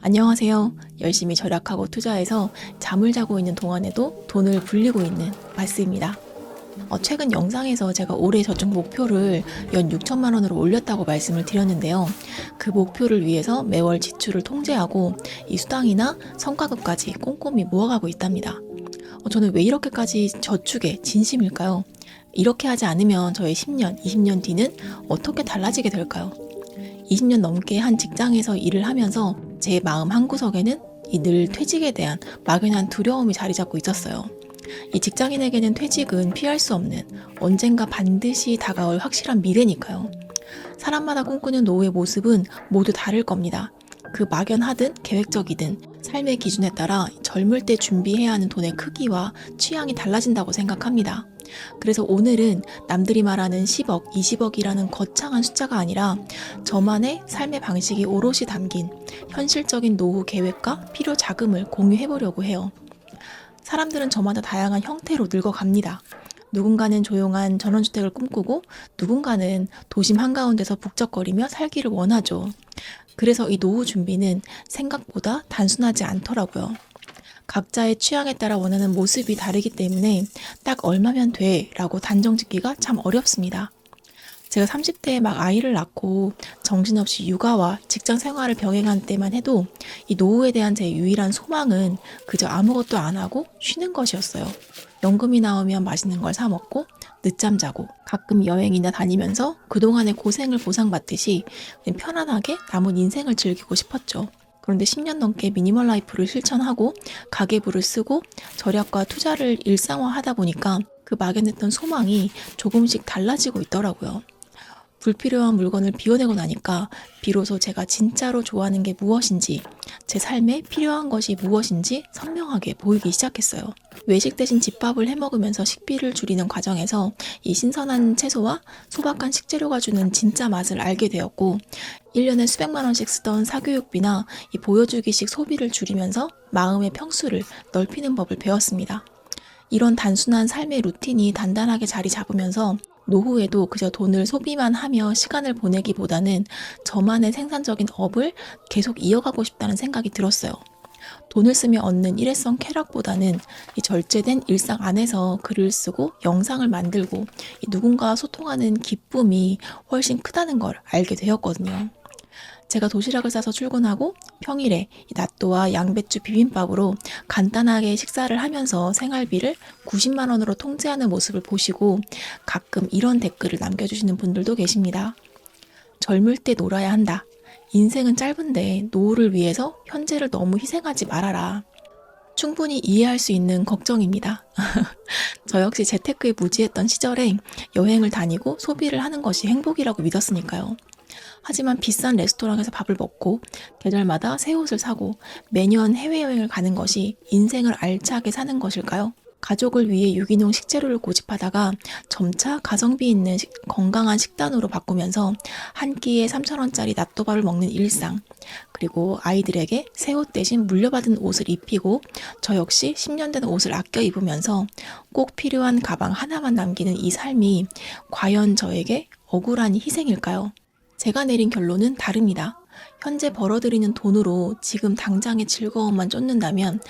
안녕하세요. 열심히 절약하고 투자해서 잠을 자고 있는 동안에도 돈을 불리고 있는 마스입니다. 최근 영상에서 제가 올해 저축 목표를 연 6천만 원으로 올렸다고 말씀을 드렸는데요. 그 목표를 위해서 매월 지출을 통제하고 이 수당이나 성과급까지 꼼꼼히 모아가고 있답니다. 저는 왜 이렇게까지 저축에 진심일까요? 이렇게 하지 않으면 저의 10년, 20년 뒤는 어떻게 달라지게 될까요? 20년 넘게 한 직장에서 일을 하면서 제 마음 한구석에는 이 늘 퇴직에 대한 막연한 두려움이 자리 잡고 있었어요. 이 직장인에게는 퇴직은 피할 수 없는 언젠가 반드시 다가올 확실한 미래니까요. 사람마다 꿈꾸는 노후의 모습은 모두 다를 겁니다. 그 막연하든 계획적이든 삶의 기준에 따라 젊을 때 준비해야 하는 돈의 크기와 취향이 달라진다고 생각합니다. 그래서 오늘은 남들이 말하는 10억, 20억이라는 거창한 숫자가 아니라 저만의 삶의 방식이 오롯이 담긴 현실적인 노후 계획과 필요 자금을 공유해보려고 해요. 사람들은 저마다 다양한 형태로 늙어갑니다. 누군가는 조용한 전원주택을 꿈꾸고 누군가는 도심 한가운데서 북적거리며 살기를 원하죠. 그래서 이 노후 준비는 생각보다 단순하지 않더라고요. 각자의 취향에 따라 원하는 모습이 다르기 때문에 딱 얼마면 돼 라고 단정 짓기가 참 어렵습니다. 제가 30대에 막 아이를 낳고 정신없이 육아와 직장 생활을 병행한 때만 해도 이 노후에 대한 제 유일한 소망은 그저 아무것도 안 하고 쉬는 것이었어요. 연금이 나오면 맛있는 걸 사 먹고 늦잠 자고 가끔 여행이나 다니면서 그동안의 고생을 보상받듯이 그냥 편안하게 남은 인생을 즐기고 싶었죠. 그런데 10년 넘게 미니멀 라이프를 실천하고 가계부를 쓰고 절약과 투자를 일상화하다 보니까 그 막연했던 소망이 조금씩 달라지고 있더라고요. 불필요한 물건을 비워내고 나니까 비로소 제가 진짜로 좋아하는 게 무엇인지, 제 삶에 필요한 것이 무엇인지 선명하게 보이기 시작했어요. 외식 대신 집밥을 해먹으면서 식비를 줄이는 과정에서 이 신선한 채소와 소박한 식재료가 주는 진짜 맛을 알게 되었고 1년에 수백만 원씩 쓰던 사교육비나 이 보여주기식 소비를 줄이면서 마음의 평수를 넓히는 법을 배웠습니다. 이런 단순한 삶의 루틴이 단단하게 자리 잡으면서 노후에도 그저 돈을 소비만 하며 시간을 보내기보다는 저만의 생산적인 업을 계속 이어가고 싶다는 생각이 들었어요. 돈을 쓰며 얻는 일회성 쾌락보다는 이 절제된 일상 안에서 글을 쓰고 영상을 만들고 누군가와 소통하는 기쁨이 훨씬 크다는 걸 알게 되었거든요. 제가 도시락을 싸서 출근하고 평일에 낫또와 양배추 비빔밥으로 간단하게 식사를 하면서 생활비를 90만 원으로 통제하는 모습을 보시고 가끔 이런 댓글을 남겨주시는 분들도 계십니다. 젊을 때 놀아야 한다. 인생은 짧은데 노후를 위해서 현재를 너무 희생하지 말아라. 충분히 이해할 수 있는 걱정입니다. 저 역시 재테크에 무지했던 시절에 여행을 다니고 소비를 하는 것이 행복이라고 믿었으니까요. 하지만 비싼 레스토랑에서 밥을 먹고 계절마다 새 옷을 사고 매년 해외여행을 가는 것이 인생을 알차게 사는 것일까요? 가족을 위해 유기농 식재료를 고집하다가 점차 가성비 있는 건강한 식단으로 바꾸면서 한 끼에 3,000원짜리 낫또밥을 먹는 일상, 그리고 아이들에게 새 옷 대신 물려받은 옷을 입히고 저 역시 10년 된 옷을 아껴 입으면서 꼭 필요한 가방 하나만 남기는 이 삶이 과연 저에게 억울한 희생일까요? 제가 내린 결론은 다릅니다. 현재 벌어들이는 돈으로 지금 당장의 즐거움만 쫓는다면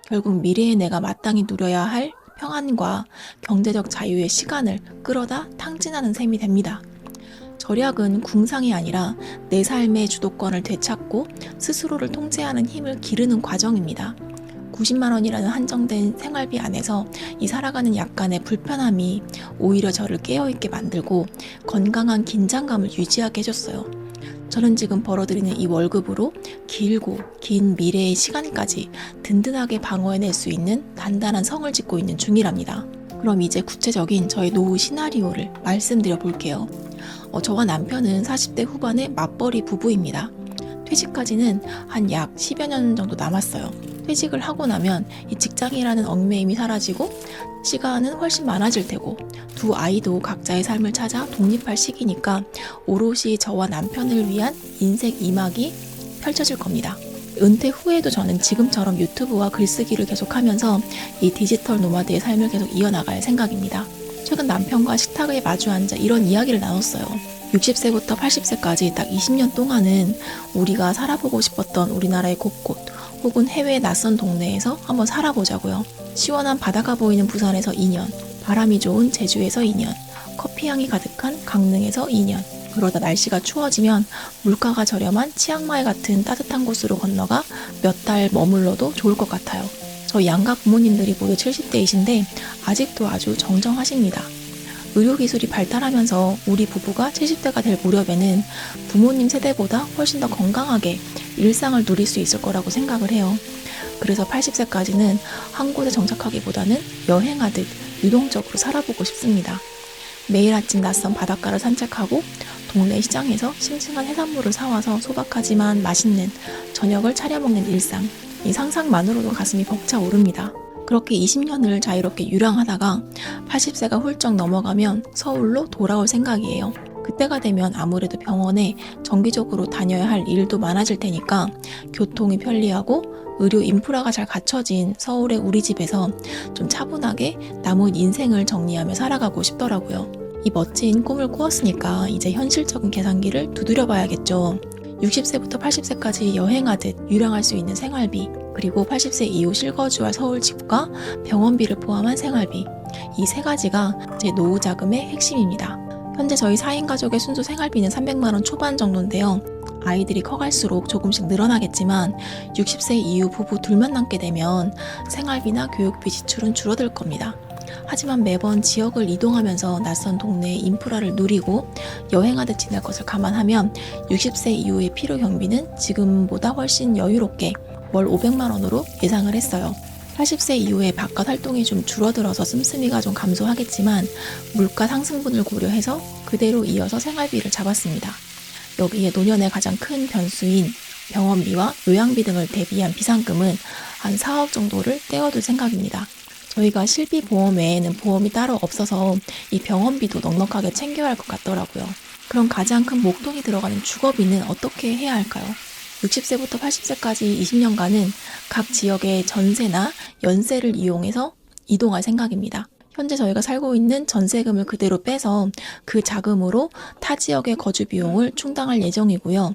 결국 미래의 내가 마땅히 누려야 할 평안과 경제적 자유의 시간을 끌어다 탕진하는 셈이 됩니다. 절약은 궁상이 아니라 내 삶의 주도권을 되찾고 스스로를 통제하는 힘을 기르는 과정입니다. 90만 원이라는 한정된 생활비 안에서 이 살아가는 약간의 불편함이 오히려 저를 깨어있게 만들고 건강한 긴장감을 유지하게 해줬어요. 저는 지금 벌어들이는 이 월급으로 길고 긴 미래의 시간까지 든든하게 방어해낼 수 있는 단단한 성을 짓고 있는 중이랍니다. 그럼 이제 구체적인 저의 노후 시나리오를 말씀드려 볼게요. 저와 남편은 40대 후반의 맞벌이 부부입니다. 퇴직까지는 한 약 10여 년 정도 남았어요. 퇴직을 하고 나면 이 직장이라는 얽매임이 사라지고 시간은 훨씬 많아질 테고 두 아이도 각자의 삶을 찾아 독립할 시기니까 오롯이 저와 남편을 위한 인생 2막이 펼쳐질 겁니다. 은퇴 후에도 저는 지금처럼 유튜브와 글쓰기를 계속하면서 이 디지털 노마드의 삶을 계속 이어나갈 생각입니다. 최근 남편과 식탁에 마주 앉아 이런 이야기를 나눴어요. 60세부터 80세까지 딱 20년 동안은 우리가 살아보고 싶었던 우리나라의 곳곳 혹은 해외 낯선 동네에서 한번 살아보자고요. 시원한 바다가 보이는 부산에서 2년, 바람이 좋은 제주에서 2년, 커피향이 가득한 강릉에서 2년, 그러다 날씨가 추워지면 물가가 저렴한 치앙마이 같은 따뜻한 곳으로 건너가 몇 달 머물러도 좋을 것 같아요. 저희 양가 부모님들이 모두 70대이신데 아직도 아주 정정하십니다. 의료기술이 발달하면서 우리 부부가 70대가 될 무렵에는 부모님 세대보다 훨씬 더 건강하게 일상을 누릴 수 있을 거라고 생각을 해요. 그래서 80세까지는 한 곳에 정착하기보다는 여행하듯 유동적으로 살아보고 싶습니다. 매일 아침 낯선 바닷가를 산책하고 동네 시장에서 싱싱한 해산물을 사와서 소박하지만 맛있는 저녁을 차려 먹는 일상. 이 상상만으로도 가슴이 벅차오릅니다. 그렇게 20년을 자유롭게 유랑하다가 80세가 훌쩍 넘어가면 서울로 돌아올 생각이에요. 그때가 되면 아무래도 병원에 정기적으로 다녀야 할 일도 많아질 테니까 교통이 편리하고 의료 인프라가 잘 갖춰진 서울의 우리 집에서 좀 차분하게 남은 인생을 정리하며 살아가고 싶더라고요. 이 멋진 꿈을 꾸었으니까 이제 현실적인 계산기를 두드려 봐야겠죠. 60세부터 80세까지 여행하듯 유랑할 수 있는 생활비, 그리고 80세 이후 실거주할 서울집과 병원비를 포함한 생활비, 이 세 가지가 제 노후 자금의 핵심입니다. 현재 저희 4인 가족의 순수 생활비는 300만 원 초반 정도인데요. 아이들이 커갈수록 조금씩 늘어나겠지만 60세 이후 부부 둘만 남게 되면 생활비나 교육비 지출은 줄어들 겁니다. 하지만 매번 지역을 이동하면서 낯선 동네의 인프라를 누리고 여행하듯 지낼 것을 감안하면 60세 이후의 필요 경비는 지금보다 훨씬 여유롭게 월 500만 원으로 예상을 했어요. 80세 이후에 바깥 활동이 좀 줄어들어서 씀씀이가 좀 감소하겠지만 물가 상승분을 고려해서 그대로 이어서 생활비를 잡았습니다. 여기에 노년의 가장 큰 변수인 병원비와 요양비 등을 대비한 비상금은 한 4억 정도를 떼어둘 생각입니다. 저희가 실비보험 외에는 보험이 따로 없어서 이 병원비도 넉넉하게 챙겨야 할 것 같더라고요. 그럼 가장 큰 목돈이 들어가는 주거비는 어떻게 해야 할까요? 60세부터 80세까지 20년간은 각 지역의 전세나 연세를 이용해서 이동할 생각입니다. 현재 저희가 살고 있는 전세금을 그대로 빼서 그 자금으로 타 지역의 거주 비용을 충당할 예정이고요.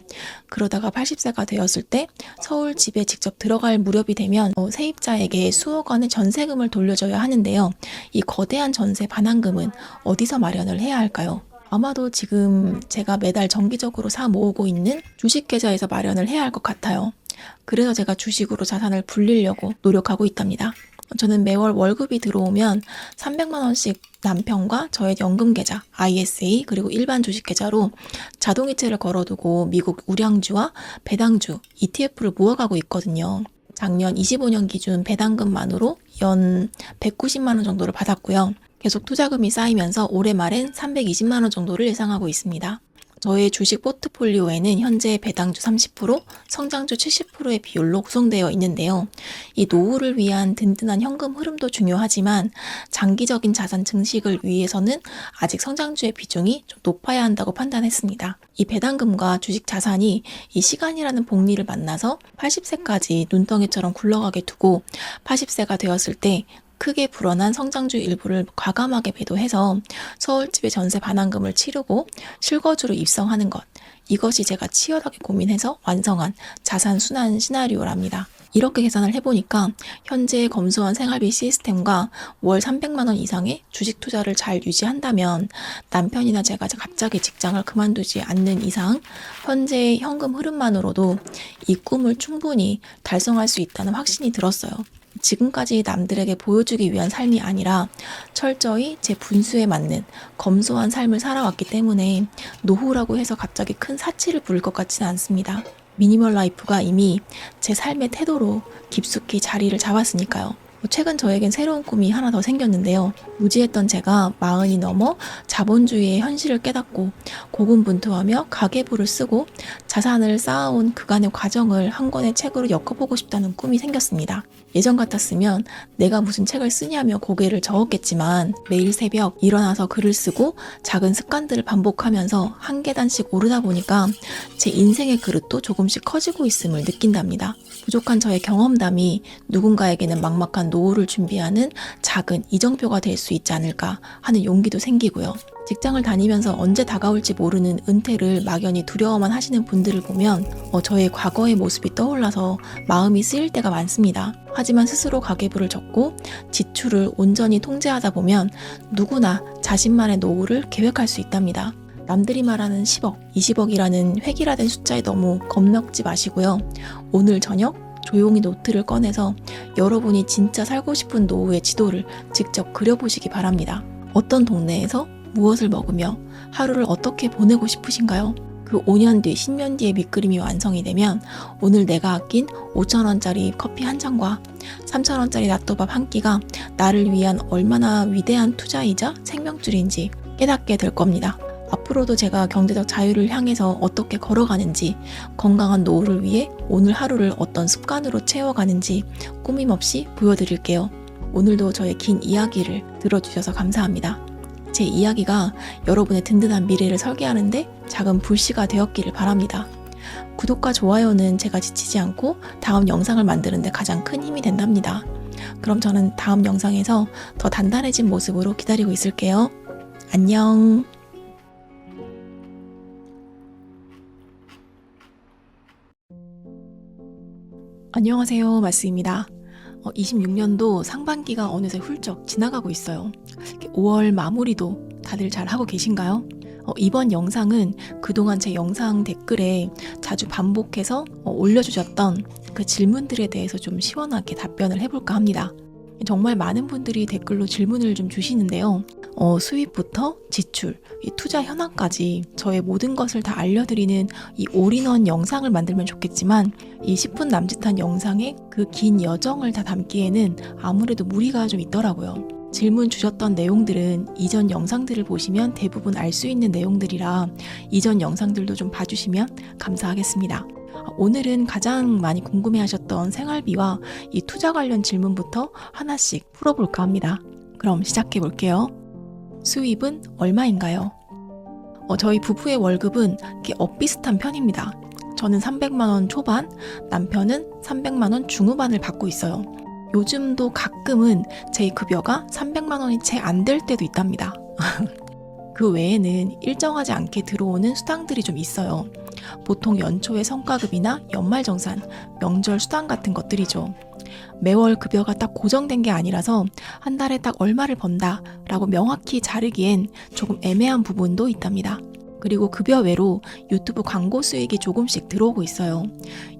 그러다가 80세가 되었을 때 서울 집에 직접 들어갈 무렵이 되면 세입자에게 수억 원의 전세금을 돌려줘야 하는데요. 이 거대한 전세 반환금은 어디서 마련을 해야 할까요? 아마도 지금 제가 매달 정기적으로 사 모으고 있는 주식계좌에서 마련을 해야 할 것 같아요. 그래서 제가 주식으로 자산을 불리려고 노력하고 있답니다. 저는 매월 월급이 들어오면 300만 원씩 남편과 저의 연금계좌, ISA 그리고 일반 주식계좌로 자동이체를 걸어두고 미국 우량주와 배당주, ETF를 모아가고 있거든요. 작년 25년 기준 배당금만으로 연 190만 원 정도를 받았고요. 계속 투자금이 쌓이면서 올해 말엔 320만 원 정도를 예상하고 있습니다. 저의 주식 포트폴리오에는 현재 배당주 30%, 성장주 70%의 비율로 구성되어 있는데요. 이 노후를 위한 든든한 현금 흐름도 중요하지만 장기적인 자산 증식을 위해서는 아직 성장주의 비중이 좀 높아야 한다고 판단했습니다. 이 배당금과 주식 자산이 이 시간이라는 복리를 만나서 80세까지 눈덩이처럼 굴러가게 두고 80세가 되었을 때 크게 불어난 성장주 일부를 과감하게 배도해서 서울집의 전세 반환금을 치르고 실거주로 입성하는 것. 이것이 제가 치열하게 고민해서 완성한 자산 순환 시나리오랍니다. 이렇게 계산을 해보니까 현재 검소한 생활비 시스템과 월 300만 원 이상의 주식 투자를 잘 유지한다면 남편이나 제가 갑자기 직장을 그만두지 않는 이상 현재의 현금 흐름만으로도 이 꿈을 충분히 달성할 수 있다는 확신이 들었어요. 지금까지 남들에게 보여주기 위한 삶이 아니라 철저히 제 분수에 맞는 검소한 삶을 살아왔기 때문에 노후라고 해서 갑자기 큰 사치를 부릴 것 같지는 않습니다. 미니멀 라이프가 이미 제 삶의 태도로 깊숙이 자리를 잡았으니까요. 최근 저에겐 새로운 꿈이 하나 더 생겼는데요. 무지했던 제가 40이 넘어 자본주의의 현실을 깨닫고 고군분투하며 가계부를 쓰고 자산을 쌓아온 그간의 과정을 한 권의 책으로 엮어보고 싶다는 꿈이 생겼습니다. 예전 같았으면 내가 무슨 책을 쓰냐며 고개를 저었겠지만 매일 새벽 일어나서 글을 쓰고 작은 습관들을 반복하면서 한 계단씩 오르다 보니까 제 인생의 그릇도 조금씩 커지고 있음을 느낀답니다. 부족한 저의 경험담이 누군가에게는 막막한 노후를 준비하는 작은 이정표가 될 수 있지 않을까 하는 용기도 생기고요. 직장을 다니면서 언제 다가올지 모르는 은퇴를 막연히 두려워만 하시는 분들을 보면 저의 과거의 모습이 떠올라서 마음이 쓰일 때가 많습니다. 하지만 스스로 가계부를 적고 지출을 온전히 통제하다 보면 누구나 자신만의 노후를 계획할 수 있답니다. 남들이 말하는 10억, 20억이라는 획일화된 숫자에 너무 겁먹지 마시고요. 오늘 저녁 조용히 노트를 꺼내서 여러분이 진짜 살고 싶은 노후의 지도를 직접 그려보시기 바랍니다. 어떤 동네에서 무엇을 먹으며 하루를 어떻게 보내고 싶으신가요? 그 5년 뒤, 10년 뒤의 밑그림이 완성이 되면 오늘 내가 아낀 5,000원짜리 커피 한 잔과 3,000원짜리 낫또밥 한 끼가 나를 위한 얼마나 위대한 투자이자 생명줄인지 깨닫게 될 겁니다. 앞으로도 제가 경제적 자유를 향해서 어떻게 걸어가는지, 건강한 노후를 위해 오늘 하루를 어떤 습관으로 채워가는지 꾸밈없이 보여드릴게요. 오늘도 저의 긴 이야기를 들어주셔서 감사합니다. 제 이야기가 여러분의 든든한 미래를 설계하는데 작은 불씨가 되었기를 바랍니다. 구독과 좋아요는 제가 지치지 않고 다음 영상을 만드는데 가장 큰 힘이 된답니다. 그럼 저는 다음 영상에서 더 단단해진 모습으로 기다리고 있을게요. 안녕. 안녕하세요, 마스입니다. 26년도 상반기가 어느새 훌쩍 지나가고 있어요. 5월 마무리도 다들 잘 하고 계신가요? 이번 영상은 그동안 제 영상 댓글에 자주 반복해서 올려주셨던 그 질문들에 대해서 좀 시원하게 답변을 해볼까 합니다. 정말 많은 분들이 댓글로 질문을 좀 주시는데요. 수입부터 지출, 이 투자 현황까지 저의 모든 것을 다 알려드리는 이 올인원 영상을 만들면 좋겠지만 이 10분 남짓한 영상에 그 긴 여정을 다 담기에는 아무래도 무리가 좀 있더라고요. 질문 주셨던 내용들은 이전 영상들을 보시면 대부분 알 수 있는 내용들이라 이전 영상들도 좀 봐주시면 감사하겠습니다. 오늘은 가장 많이 궁금해하셨던 생활비와 이 투자 관련 질문부터 하나씩 풀어볼까 합니다. 그럼 시작해 볼게요. 수입은 얼마인가요? 저희 부부의 월급은 엇비슷한 편입니다. 저는 300만 원 초반, 남편은 300만 원 중후반을 받고 있어요. 요즘도 가끔은 제 급여가 300만 원이 채 안 될 때도 있답니다. 그 외에는 일정하지 않게 들어오는 수당들이 좀 있어요. 보통 연초의 성과급이나 연말정산, 명절 수당 같은 것들이죠. 매월 급여가 딱 고정된 게 아니라서 한 달에 딱 얼마를 번다 라고 명확히 자르기엔 조금 애매한 부분도 있답니다. 그리고 급여 외로 유튜브 광고 수익이 조금씩 들어오고 있어요.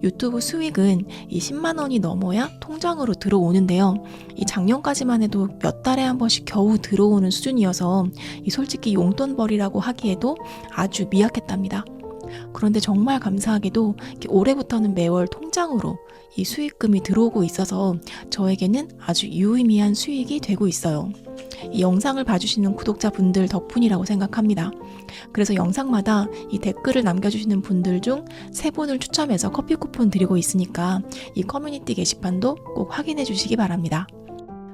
유튜브 수익은 이 10만 원이 넘어야 통장으로 들어오는데요. 이 작년까지만 해도 몇 달에 한 번씩 겨우 들어오는 수준이어서 솔직히 용돈벌이라고 하기에도 아주 미약했답니다. 그런데 정말 감사하게도 올해부터는 매월 통장으로 이 수익금이 들어오고 있어서 저에게는 아주 유의미한 수익이 되고 있어요. 이 영상을 봐주시는 구독자분들 덕분이라고 생각합니다. 그래서 영상마다 이 댓글을 남겨주시는 분들 중 3분을 추첨해서 커피 쿠폰 드리고 있으니까 이 커뮤니티 게시판도 꼭 확인해 주시기 바랍니다.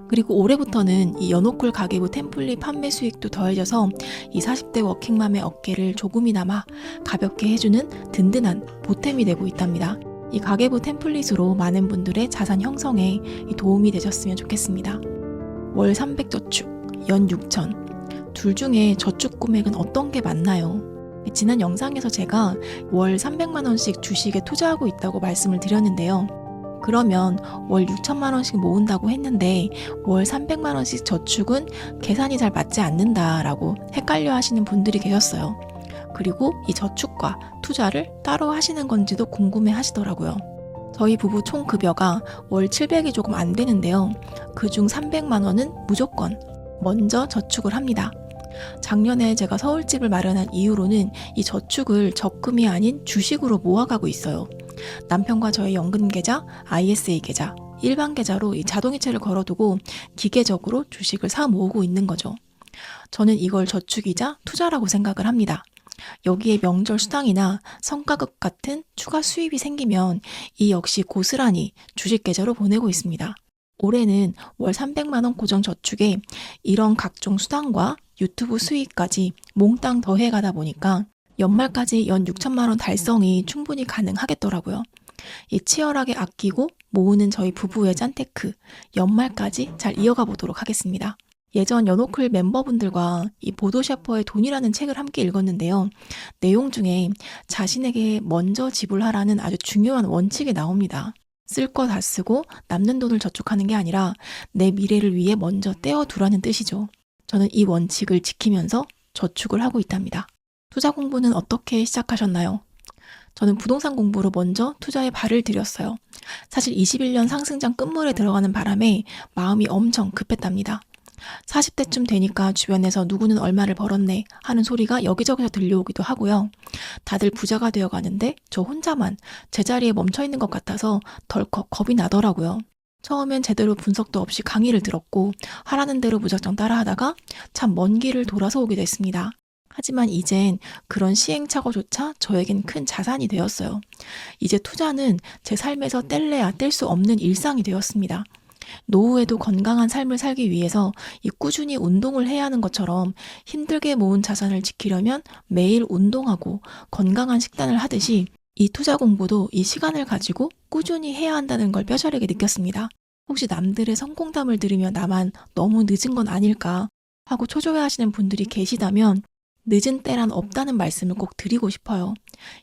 그리고 올해부터는 이 연옥쿨 가계부 템플릿 판매 수익도 더해져서 이 40대 워킹맘의 어깨를 조금이나마 가볍게 해주는 든든한 보탬이 되고 있답니다. 이 가계부 템플릿으로 많은 분들의 자산 형성에 도움이 되셨으면 좋겠습니다. 월 300저축, 연 6천. 둘 중에 저축 금액은 어떤 게 맞나요? 지난 영상에서 제가 월 300만 원씩 주식에 투자하고 있다고 말씀을 드렸는데요. 그러면 월 6천만 원씩 모은다고 했는데 월 300만 원씩 저축은 계산이 잘 맞지 않는다라고 헷갈려 하시는 분들이 계셨어요. 그리고 이 저축과 투자를 따로 하시는 건지도 궁금해 하시더라고요. 저희 부부 총 급여가 월 700이 조금 안 되는데요. 그중 300만 원은 무조건 먼저 저축을 합니다. 작년에 제가 서울집을 마련한 이후로는 이 저축을 적금이 아닌 주식으로 모아가고 있어요. 남편과 저의 연금계좌, ISA 계좌, 일반 계좌로 이 자동이체를 걸어두고 기계적으로 주식을 사 모으고 있는 거죠. 저는 이걸 저축이자 투자라고 생각을 합니다. 여기에 명절 수당이나 성과급 같은 추가 수입이 생기면 이 역시 고스란히 주식 계좌로 보내고 있습니다. 올해는 월 300만 원 고정 저축에 이런 각종 수당과 유튜브 수익까지 몽땅 더해가다 보니까 연말까지 연 6천만 원 달성이 충분히 가능하겠더라고요. 이 치열하게 아끼고 모으는 저희 부부의 짠테크, 연말까지 잘 이어가 보도록 하겠습니다. 예전 연호클 멤버분들과 이 보도 셰퍼의 돈이라는 책을 함께 읽었는데요. 내용 중에 자신에게 먼저 지불하라는 아주 중요한 원칙이 나옵니다. 쓸 거 다 쓰고 남는 돈을 저축하는 게 아니라 내 미래를 위해 먼저 떼어두라는 뜻이죠. 저는 이 원칙을 지키면서 저축을 하고 있답니다. 투자 공부는 어떻게 시작하셨나요? 저는 부동산 공부로 먼저 투자에 발을 들였어요. 사실 21년 상승장 끝물에 들어가는 바람에 마음이 엄청 급했답니다. 40대쯤 되니까 주변에서 누구는 얼마를 벌었네 하는 소리가 여기저기서 들려오기도 하고요. 다들 부자가 되어 가는데 저 혼자만 제자리에 멈춰 있는 것 같아서 덜컥 겁이 나더라고요. 처음엔 제대로 분석도 없이 강의를 들었고 하라는 대로 무작정 따라하다가 참 먼 길을 돌아서 오게 됐습니다. 하지만 이젠 그런 시행착오조차 저에겐 큰 자산이 되었어요. 이제 투자는 제 삶에서 뗄래야 뗄 수 없는 일상이 되었습니다. 노후에도 건강한 삶을 살기 위해서 이 꾸준히 운동을 해야 하는 것처럼 힘들게 모은 자산을 지키려면 매일 운동하고 건강한 식단을 하듯이 이 투자 공부도 이 시간을 가지고 꾸준히 해야 한다는 걸 뼈저리게 느꼈습니다. 혹시 남들의 성공담을 들으며 나만 너무 늦은 건 아닐까 하고 초조해하시는 분들이 계시다면 늦은 때란 없다는 말씀을 꼭 드리고 싶어요.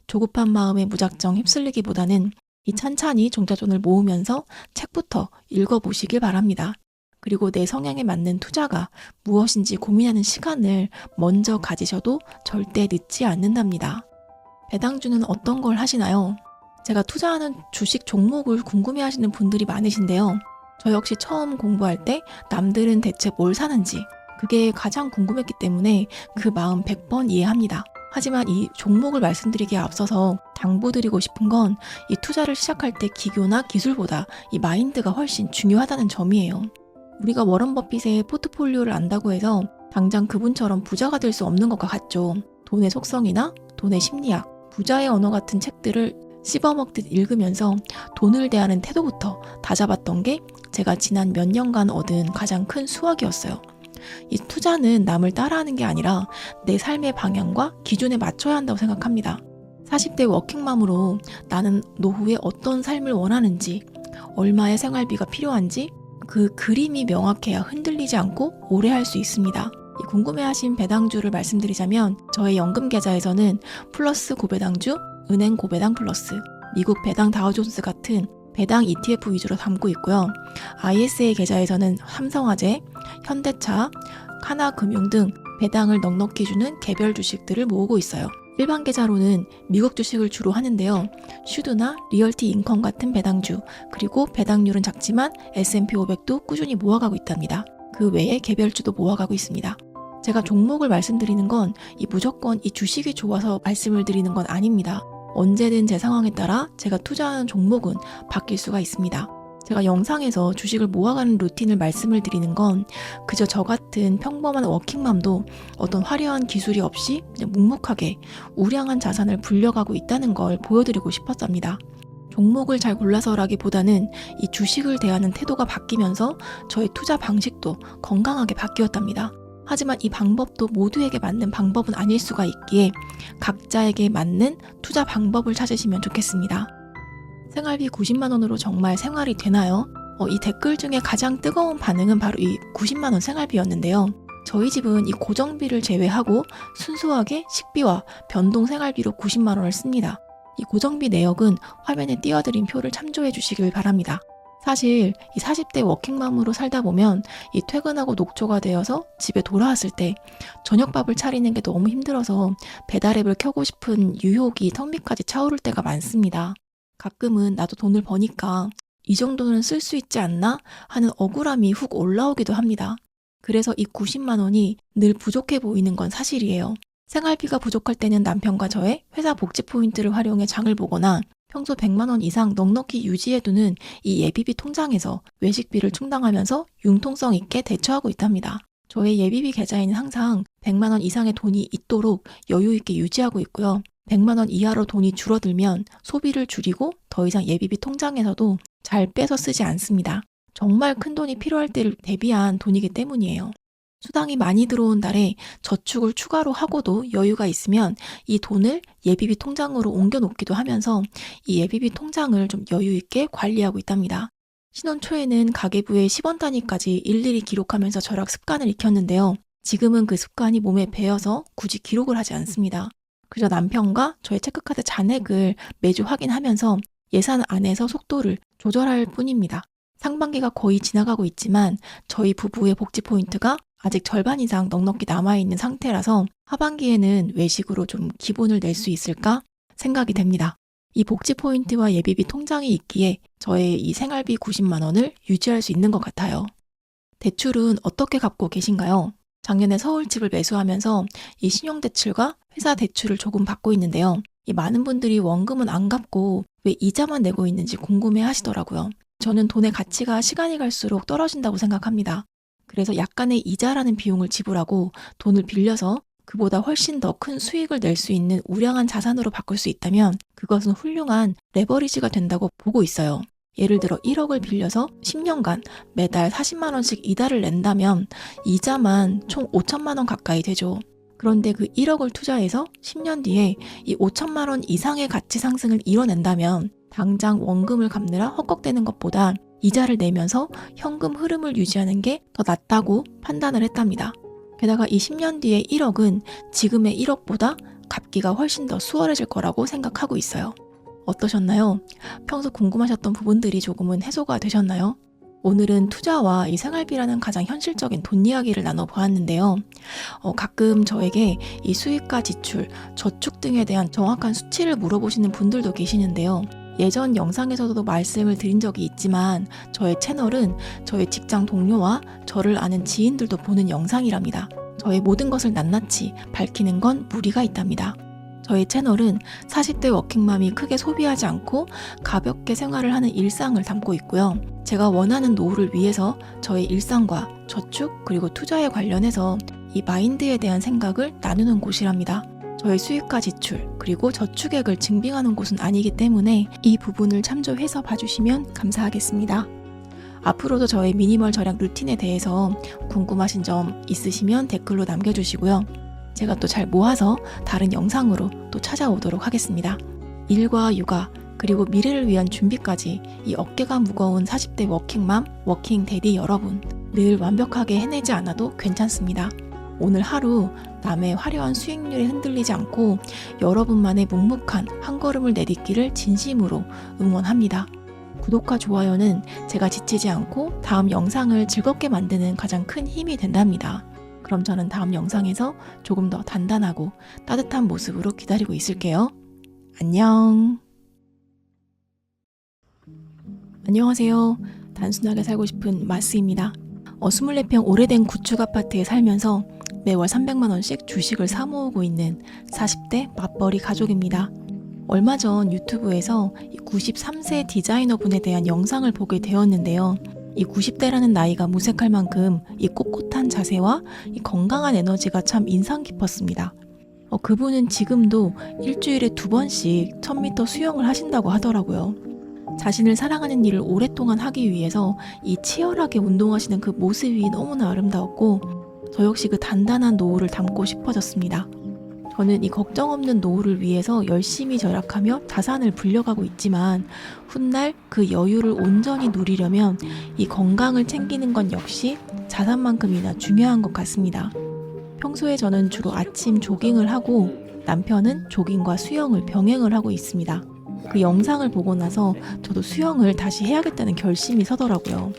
조급한 마음에 무작정 휩쓸리기보다는 이 찬찬히 종자돈을 모으면서 책부터 읽어보시길 바랍니다. 그리고 내 성향에 맞는 투자가 무엇인지 고민하는 시간을 먼저 가지셔도 절대 늦지 않는답니다. 배당주는 어떤 걸 하시나요? 제가 투자하는 주식 종목을 궁금해하시는 분들이 많으신데요. 저 역시 처음 공부할 때 남들은 대체 뭘 사는지 그게 가장 궁금했기 때문에 그 마음 100번 이해합니다. 하지만 이 종목을 말씀드리기에 앞서서 당부드리고 싶은 건 이 투자를 시작할 때 기교나 기술보다 이 마인드가 훨씬 중요하다는 점이에요. 우리가 워런 버핏의 포트폴리오를 안다고 해서 당장 그분처럼 부자가 될 수 없는 것과 같죠. 돈의 속성이나 돈의 심리학, 부자의 언어 같은 책들을 씹어먹듯 읽으면서 돈을 대하는 태도부터 다잡았던 게 제가 지난 몇 년간 얻은 가장 큰 수확이었어요. 이 투자는 남을 따라하는 게 아니라 내 삶의 방향과 기준에 맞춰야 한다고 생각합니다. 40대 워킹맘으로 나는 노후에 어떤 삶을 원하는지, 얼마의 생활비가 필요한지 그 그림이 명확해야 흔들리지 않고 오래 할 수 있습니다. 이 궁금해하신 배당주를 말씀드리자면 저의 연금 계좌에서는 플러스 고배당주, 은행 고배당 플러스, 미국 배당 다우존스 같은 배당 ETF 위주로 담고 있고요. ISA 계좌에서는 삼성화재, 현대차, 하나금융 등 배당을 넉넉히 주는 개별 주식들을 모으고 있어요. 일반 계좌로는 미국 주식을 주로 하는데요. 슈드나 리얼티 인컴 같은 배당주, 그리고 배당률은 작지만 S&P 500도 꾸준히 모아가고 있답니다. 그 외에 개별주도 모아가고 있습니다. 제가 종목을 말씀드리는 건 무조건 이 주식이 좋아서 말씀을 드리는 건 아닙니다. 언제든 제 상황에 따라 제가 투자하는 종목은 바뀔 수가 있습니다. 제가 영상에서 주식을 모아가는 루틴을 말씀을 드리는 건 그저 저 같은 평범한 워킹맘도 어떤 화려한 기술이 없이 그냥 묵묵하게 우량한 자산을 불려가고 있다는 걸 보여드리고 싶었습니다. 종목을 잘 골라서라기보다는 이 주식을 대하는 태도가 바뀌면서 저의 투자 방식도 건강하게 바뀌었답니다. 하지만 이 방법도 모두에게 맞는 방법은 아닐 수가 있기에 각자에게 맞는 투자 방법을 찾으시면 좋겠습니다. 생활비 90만 원으로 정말 생활이 되나요? 이 댓글 중에 가장 뜨거운 반응은 바로 이 90만 원 생활비였는데요. 저희 집은 이 고정비를 제외하고 순수하게 식비와 변동 생활비로 90만 원을 씁니다. 이 고정비 내역은 화면에 띄워드린 표를 참조해 주시길 바랍니다. 사실 이 40대 워킹맘으로 살다 보면 이 퇴근하고 녹초가 되어서 집에 돌아왔을 때 저녁밥을 차리는 게 너무 힘들어서 배달앱을 켜고 싶은 유혹이 턱 밑까지 차오를 때가 많습니다. 가끔은 나도 돈을 버니까 이 정도는 쓸 수 있지 않나 하는 억울함이 훅 올라오기도 합니다. 그래서 이 90만 원이 늘 부족해 보이는 건 사실이에요. 생활비가 부족할 때는 남편과 저의 회사 복지 포인트를 활용해 장을 보거나 평소 100만 원 이상 넉넉히 유지해두는 이 예비비 통장에서 외식비를 충당하면서 융통성 있게 대처하고 있답니다. 저의 예비비 계좌에는 항상 100만 원 이상의 돈이 있도록 여유 있게 유지하고 있고요. 100만 원 이하로 돈이 줄어들면 소비를 줄이고 더 이상 예비비 통장에서도 잘 빼서 쓰지 않습니다. 정말 큰 돈이 필요할 때를 대비한 돈이기 때문이에요. 수당이 많이 들어온 달에 저축을 추가로 하고도 여유가 있으면 이 돈을 예비비 통장으로 옮겨 놓기도 하면서 이 예비비 통장을 좀 여유 있게 관리하고 있답니다. 신혼 초에는 가계부에 10원 단위까지 일일이 기록하면서 절약 습관을 익혔는데요. 지금은 그 습관이 몸에 배어서 굳이 기록을 하지 않습니다. 그저 남편과 저의 체크카드 잔액을 매주 확인하면서 예산 안에서 속도를 조절할 뿐입니다. 상반기가 거의 지나가고 있지만 저희 부부의 복지 포인트가 아직 절반 이상 넉넉히 남아있는 상태라서 하반기에는 외식으로 좀 기본을 낼 수 있을까 생각이 됩니다. 이 복지 포인트와 예비비 통장이 있기에 저의 이 생활비 90만 원을 유지할 수 있는 것 같아요. 대출은 어떻게 갚고 계신가요? 작년에 서울집을 매수하면서 이 신용대출과 회사 대출을 조금 받고 있는데요. 이 많은 분들이 원금은 안 갚고 왜 이자만 내고 있는지 궁금해 하시더라고요. 저는 돈의 가치가 시간이 갈수록 떨어진다고 생각합니다. 그래서 약간의 이자라는 비용을 지불하고 돈을 빌려서 그보다 훨씬 더 큰 수익을 낼 수 있는 우량한 자산으로 바꿀 수 있다면 그것은 훌륭한 레버리지가 된다고 보고 있어요. 예를 들어 1억을 빌려서 10년간 매달 40만 원씩 이자를 낸다면 이자만 총 5천만 원 가까이 되죠. 그런데 그 1억을 투자해서 10년 뒤에 이 5천만 원 이상의 가치 상승을 이뤄낸다면 당장 원금을 갚느라 헛걱대는 것보다 이자를 내면서 현금 흐름을 유지하는 게 더 낫다고 판단을 했답니다. 게다가 이 10년 뒤에 1억은 지금의 1억보다 갚기가 훨씬 더 수월해질 거라고 생각하고 있어요. 어떠셨나요? 평소 궁금하셨던 부분들이 조금은 해소가 되셨나요? 오늘은 투자와 이 생활비라는 가장 현실적인 돈 이야기를 나눠보았는데요. 가끔 저에게 이 수익과 지출, 저축 등에 대한 정확한 수치를 물어보시는 분들도 계시는데요. 예전 영상에서도 말씀을 드린 적이 있지만 저의 채널은 저의 직장 동료와 저를 아는 지인들도 보는 영상이랍니다. 저의 모든 것을 낱낱이 밝히는 건 무리가 있답니다. 저의 채널은 40대 워킹맘이 크게 소비하지 않고 가볍게 생활을 하는 일상을 담고 있고요. 제가 원하는 노후를 위해서 저의 일상과 저축 그리고 투자에 관련해서 이 마인드에 대한 생각을 나누는 곳이랍니다. 저의 수익과 지출 그리고 저축액을 증빙하는 곳은 아니기 때문에 이 부분을 참조해서 봐주시면 감사하겠습니다. 앞으로도 저의 미니멀 절약 루틴에 대해서 궁금하신 점 있으시면 댓글로 남겨주시고요. 제가 또 잘 모아서 다른 영상으로 또 찾아오도록 하겠습니다. 일과 육아 그리고 미래를 위한 준비까지 이 어깨가 무거운 40대 워킹맘, 워킹데디 여러분 늘 완벽하게 해내지 않아도 괜찮습니다. 오늘 하루 남의 화려한 수익률에 흔들리지 않고 여러분만의 묵묵한 한 걸음을 내딛기를 진심으로 응원합니다. 구독과 좋아요는 제가 지치지 않고 다음 영상을 즐겁게 만드는 가장 큰 힘이 된답니다. 그럼 저는 다음 영상에서 조금 더 단단하고 따뜻한 모습으로 기다리고 있을게요. 안녕. 안녕하세요. 단순하게 살고 싶은 마스입니다. 24평 오래된 구축 아파트에 살면서 매월 300만 원씩 주식을 사 모으고 있는 40대 맞벌이 가족입니다. 얼마 전 유튜브에서 93세 디자이너분에 대한 영상을 보게 되었는데요. 이 90대라는 나이가 무색할 만큼 이 꼿꼿한 자세와 이 건강한 에너지가 참 인상 깊었습니다. 그분은 지금도 일주일에 2번씩 1000m 수영을 하신다고 하더라고요. 자신을 사랑하는 일을 오랫동안 하기 위해서 이 치열하게 운동하시는 그 모습이 너무나 아름다웠고 저 역시 그 단단한 노후를 담고 싶어졌습니다. 저는 이 걱정 없는 노후를 위해서 열심히 절약하며 자산을 불려가고 있지만 훗날 그 여유를 온전히 누리려면 이 건강을 챙기는 건 역시 자산만큼이나 중요한 것 같습니다. 평소에 저는 주로 아침 조깅을 하고 남편은 조깅과 수영을 병행을 하고 있습니다. 그 영상을 보고 나서 저도 수영을 다시 해야겠다는 결심이 서더라고요.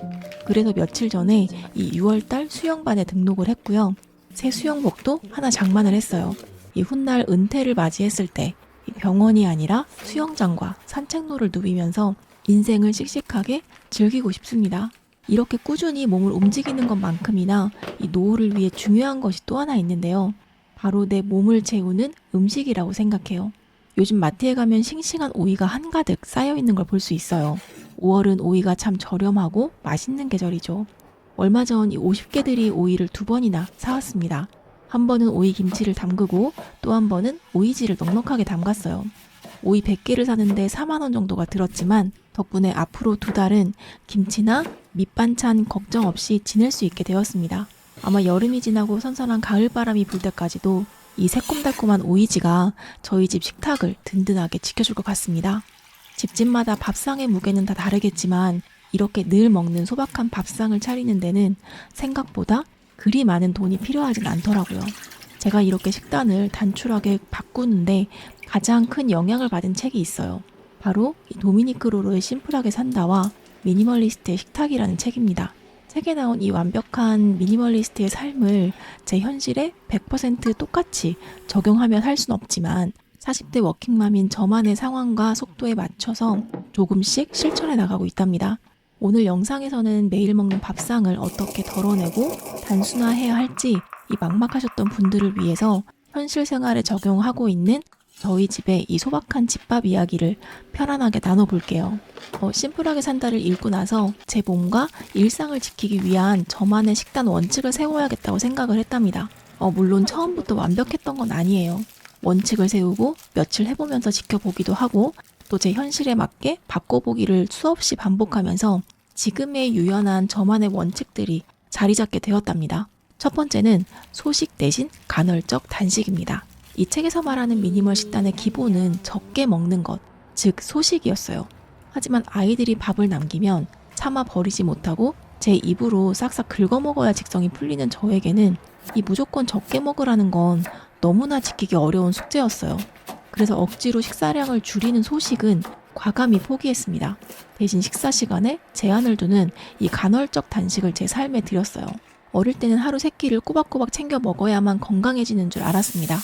그래서 며칠 전에 이 6월달 수영반에 등록을 했고요. 새 수영복도 하나 장만을 했어요. 이 훗날 은퇴를 맞이했을 때 병원이 아니라 수영장과 산책로를 누비면서 인생을 씩씩하게 즐기고 싶습니다. 이렇게 꾸준히 몸을 움직이는 것만큼이나 이 노후를 위해 중요한 것이 또 하나 있는데요. 바로 내 몸을 채우는 음식이라고 생각해요. 요즘 마트에 가면 싱싱한 오이가 한가득 쌓여있는 걸 볼 수 있어요. 5월은 오이가 참 저렴하고 맛있는 계절이죠. 얼마 전 이 50개들이 오이를 2번이나 사왔습니다. 한 번은 오이 김치를 담그고 또 한 번은 오이지를 넉넉하게 담갔어요. 오이 100개를 사는데 4만 원 정도가 들었지만 덕분에 앞으로 2달은 김치나 밑반찬 걱정 없이 지낼 수 있게 되었습니다. 아마 여름이 지나고 선선한 가을바람이 불 때까지도 이 새콤달콤한 오이지가 저희 집 식탁을 든든하게 지켜줄 것 같습니다. 집집마다 밥상의 무게는 다 다르겠지만 이 이렇게 늘 먹는 소박한 밥상을 차리는 데는 생각보다 그리 많은 돈이 필요하진 않더라고요. 제가 이렇게 식단을 단출하게 바꾸는데 가장 큰 영향을 받은 책이 있어요. 바로 이 도미니크 로로의 심플하게 산다와 미니멀리스트의 식탁이라는 책입니다. 책에 나온 이 완벽한 미니멀리스트의 삶을 제 현실에 100% 똑같이 적용하며 살 순 없지만 40대 워킹맘인 저만의 상황과 속도에 맞춰서 조금씩 실천해 나가고 있답니다. 오늘 영상에서는 매일 먹는 밥상을 어떻게 덜어내고 단순화해야 할지 이 막막하셨던 분들을 위해서 현실 생활에 적용하고 있는 저희 집의 이 소박한 집밥 이야기를 편안하게 나눠볼게요. 심플하게 산다를 읽고 나서 제 몸과 일상을 지키기 위한 저만의 식단 원칙을 세워야겠다고 생각을 했답니다. 물론 처음부터 완벽했던 건 아니에요. 원칙을 세우고 며칠 해보면서 지켜보기도 하고 또 제 현실에 맞게 바꿔보기를 수없이 반복하면서 지금의 유연한 저만의 원칙들이 자리 잡게 되었답니다. 첫 번째는 소식 대신 간헐적 단식입니다. 이 책에서 말하는 미니멀 식단의 기본은 적게 먹는 것, 즉 소식이었어요. 하지만 아이들이 밥을 남기면 차마 버리지 못하고 제 입으로 싹싹 긁어먹어야 직성이 풀리는 저에게는 이 무조건 적게 먹으라는 건 너무나 지키기 어려운 숙제였어요. 그래서 억지로 식사량을 줄이는 소식은 과감히 포기했습니다. 대신 식사 시간에 제한을 두는 이 간헐적 단식을 제 삶에 들였어요. 어릴 때는 하루 3끼를 꼬박꼬박 챙겨 먹어야만 건강해지는 줄 알았습니다.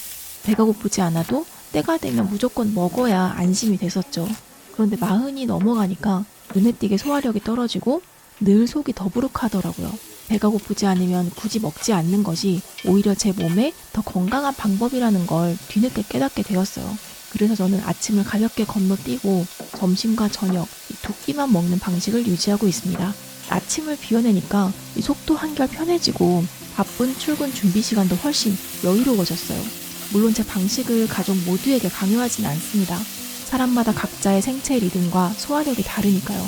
배가 고프지 않아도 때가 되면 무조건 먹어야 안심이 됐었죠. 그런데 40이 넘어가니까 눈에 띄게 소화력이 떨어지고 늘 속이 더부룩하더라고요. 배가 고프지 않으면 굳이 먹지 않는 것이 오히려 제 몸에 더 건강한 방법이라는 걸 뒤늦게 깨닫게 되었어요. 그래서 저는 아침을 가볍게 건너뛰고 점심과 저녁 이 2끼만 먹는 방식을 유지하고 있습니다. 아침을 비워내니까 이 속도 한결 편해지고 바쁜 출근 준비 시간도 훨씬 여유로워졌어요. 물론 제 방식을 가족 모두에게 강요하진 않습니다. 사람마다 각자의 생체 리듬과 소화력이 다르니까요.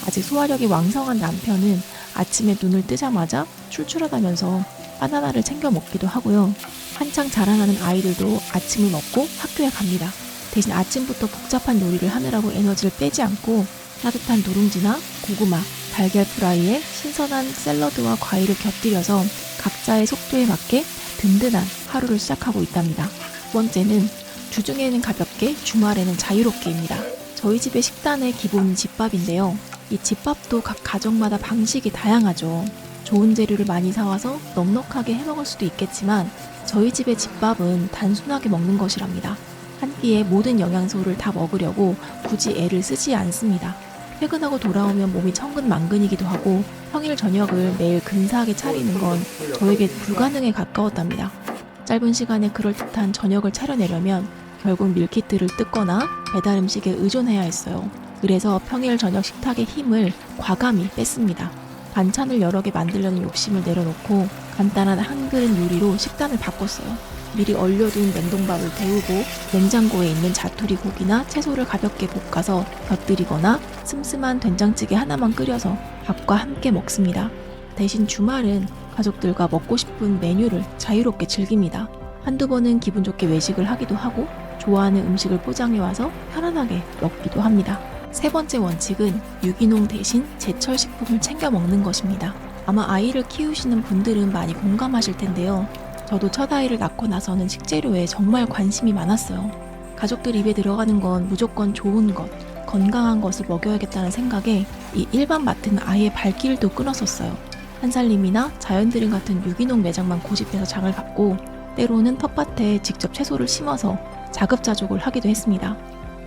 아직 소화력이 왕성한 남편은 아침에 눈을 뜨자마자 출출하다면서 바나나를 챙겨 먹기도 하고요. 한창 자라나는 아이들도 아침을 먹고 학교에 갑니다. 대신 아침부터 복잡한 요리를 하느라고 에너지를 빼지 않고 따뜻한 누룽지나 고구마, 달걀 프라이에 신선한 샐러드와 과일을 곁들여서 각자의 속도에 맞게 든든한 하루를 시작하고 있답니다. 두 번째는 주중에는 가볍게, 주말에는 자유롭게입니다. 저희 집의 식단의 기본은 집밥인데요. 이 집밥도 각 가정마다 방식이 다양하죠. 좋은 재료를 많이 사와서 넉넉하게 해먹을 수도 있겠지만 저희 집의 집밥은 단순하게 먹는 것이랍니다. 한 끼에 모든 영양소를 다 먹으려고 굳이 애를 쓰지 않습니다. 퇴근하고 돌아오면 몸이 천근만근이기도 하고 평일 저녁을 매일 근사하게 차리는 건 저에게 불가능에 가까웠답니다. 짧은 시간에 그럴듯한 저녁을 차려내려면 결국 밀키트를 뜯거나 배달 음식에 의존해야 했어요. 그래서 평일 저녁 식탁의 힘을 과감히 뺐습니다. 반찬을 여러 개 만들려는 욕심을 내려놓고 간단한 한 그릇 요리로 식단을 바꿨어요. 미리 얼려둔 냉동밥을 데우고 냉장고에 있는 자투리 고기나 채소를 가볍게 볶아서 곁들이거나 슴슴한 된장찌개 하나만 끓여서 밥과 함께 먹습니다. 대신 주말은 가족들과 먹고 싶은 메뉴를 자유롭게 즐깁니다. 한두 번은 기분 좋게 외식을 하기도 하고 좋아하는 음식을 포장해와서 편안하게 먹기도 합니다. 세 번째 원칙은 유기농 대신 제철 식품을 챙겨 먹는 것입니다. 아마 아이를 키우시는 분들은 많이 공감하실 텐데요. 저도 첫 아이를 낳고 나서는 식재료에 정말 관심이 많았어요. 가족들 입에 들어가는 건 무조건 좋은 것, 건강한 것을 먹여야겠다는 생각에 이 일반 마트는 아예 발길도 끊었었어요. 한살림이나 자연드림 같은 유기농 매장만 고집해서 장을 봤고 때로는 텃밭에 직접 채소를 심어서 자급자족을 하기도 했습니다.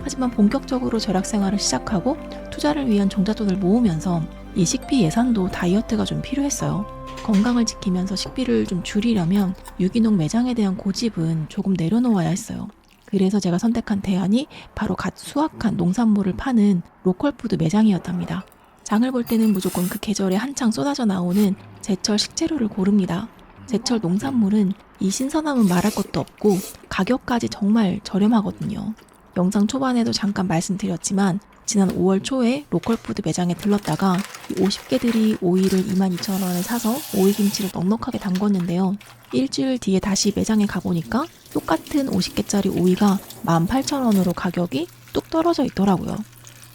하지만 본격적으로 절약 생활을 시작하고 투자를 위한 종잣돈을 모으면서 이 식비 예산도 다이어트가 좀 필요했어요. 건강을 지키면서 식비를 좀 줄이려면 유기농 매장에 대한 고집은 조금 내려놓아야 했어요. 그래서 제가 선택한 대안이 바로 갓 수확한 농산물을 파는 로컬푸드 매장이었답니다. 장을 볼 때는 무조건 그 계절에 한창 쏟아져 나오는 제철 식재료를 고릅니다. 제철 농산물은 이 신선함은 말할 것도 없고 가격까지 정말 저렴하거든요. 영상 초반에도 잠깐 말씀드렸지만 지난 5월 초에 로컬푸드 매장에 들렀다가 50개들이 오이를 22,000원에 사서 오이김치를 넉넉하게 담궜는데요. 일주일 뒤에 다시 매장에 가보니까 똑같은 50개짜리 오이가 18,000원으로 가격이 뚝 떨어져 있더라고요.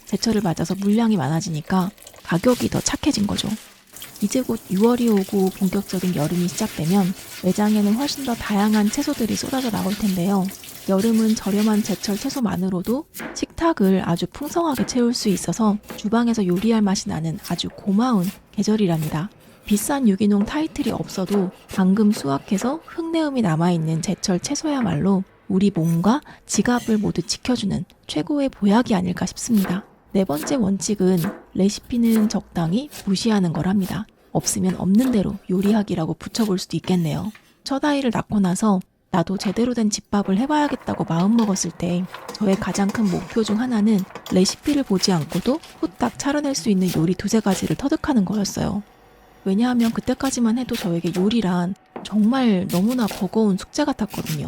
제철을 맞아서 물량이 많아지니까 가격이 더 착해진 거죠. 이제 곧 6월이 오고 본격적인 여름이 시작되면 매장에는 훨씬 더 다양한 채소들이 쏟아져 나올 텐데요. 여름은 저렴한 제철 채소만으로도 식탁을 아주 풍성하게 채울 수 있어서 주방에서 요리할 맛이 나는 아주 고마운 계절이랍니다. 비싼 유기농 타이틀이 없어도 방금 수확해서 흙내음이 남아있는 제철 채소야말로 우리 몸과 지갑을 모두 지켜주는 최고의 보약이 아닐까 싶습니다. 네 번째 원칙은 레시피는 적당히 무시하는 거랍니다. 없으면 없는 대로 요리하기라고 붙여볼 수도 있겠네요. 첫 아이를 낳고 나서 나도 제대로 된 집밥을 해봐야겠다고 마음먹었을 때 저의 가장 큰 목표 중 하나는 레시피를 보지 않고도 후딱 차려낼 수 있는 요리 두세 가지를 터득하는 거였어요. 왜냐하면 그때까지만 해도 저에게 요리란 정말 너무나 버거운 숙제 같았거든요.